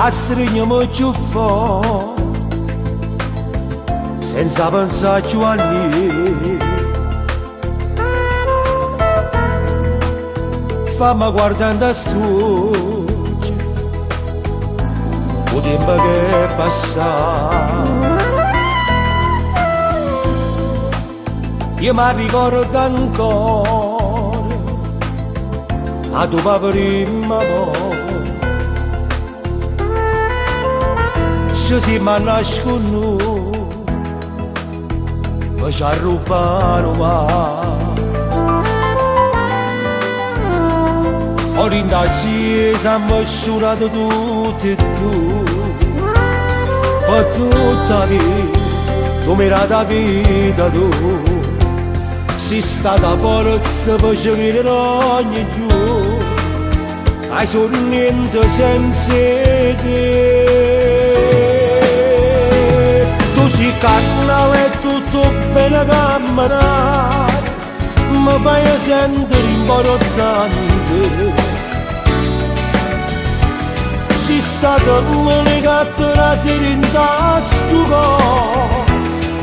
a stringermi più forte, senza pensare più a niente. Fammi guardando a stucci, il tempo che è passato. Io mi ricordo ancora a tua prima volta, se si mi nasconde, mi ci ha rubato. Ora in da chiesa mi giurato tutto e tu, per tutta la vita, come era la vita tu, sei stata forza per credere ogni giorno, hai solo niente senza te. Tu sei canale e tutto bene camminare, mi fai sentere importante. Sei stata l'unica la serenità sto cuore,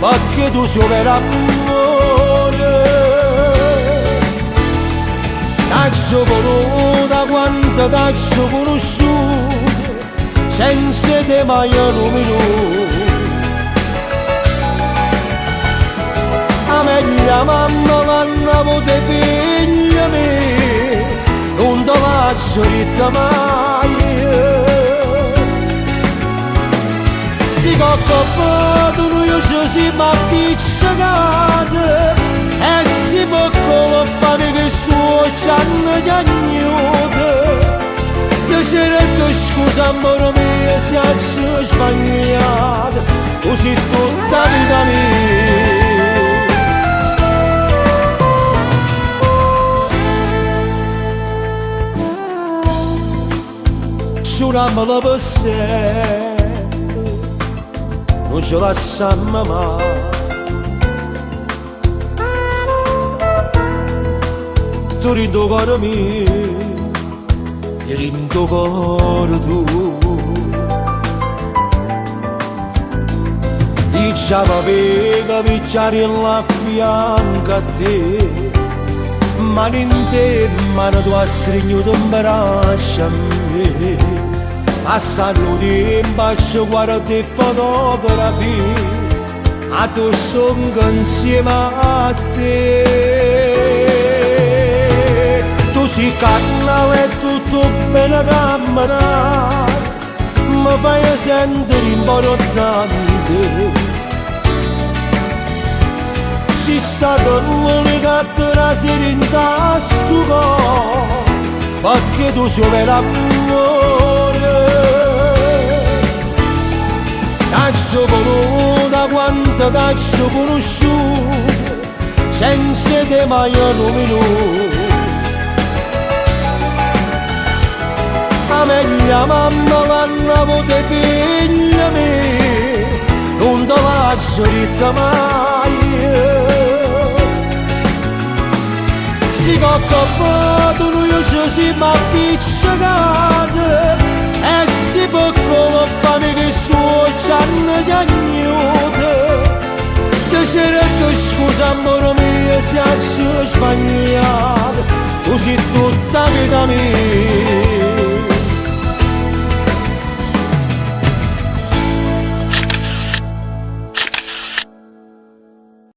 perché tu sei vero amore. T'ho voluta quanto t'ho conosciuto, senza te mai un minuto. A meglio mamma l'hanno avuto figlia mia, non te lascio ritta mai. Si coccopato noi ci siamo appiccicati, e si può colpare che suo ci hanno chiagnuto. Ti cerco scusa amore mio se ci sbagliato, tu sei tutta vita mia. Giuramelo per sempre, non ci lasciamo mai. Tu eri in tuo cuore mio, eri in tuo cuore tu. Diciamo che picciare la fianca a te, mano in te, mano tu hai stringato un braccio a me. Passano tempo a guardare fotografie, a tu sono insieme a te. Tu sei canale e tutto bene camminare, mi fai sentire importante. Sei stata l'unica la serenità sto cuore, perché tu sei vero amore. T'ho voluta quanto t'ho conosciuto, senza te mai un minuto. A meglio mamma l'hanno avuto figlia mia, non te lascio ritta mai. Si coccopato noi ci siamo appiccicati, e si può colpare che suo ci hanno chiagnuto. Ti cerco scusa amore mio se ci sbagliato, tu sei tutta vita mia.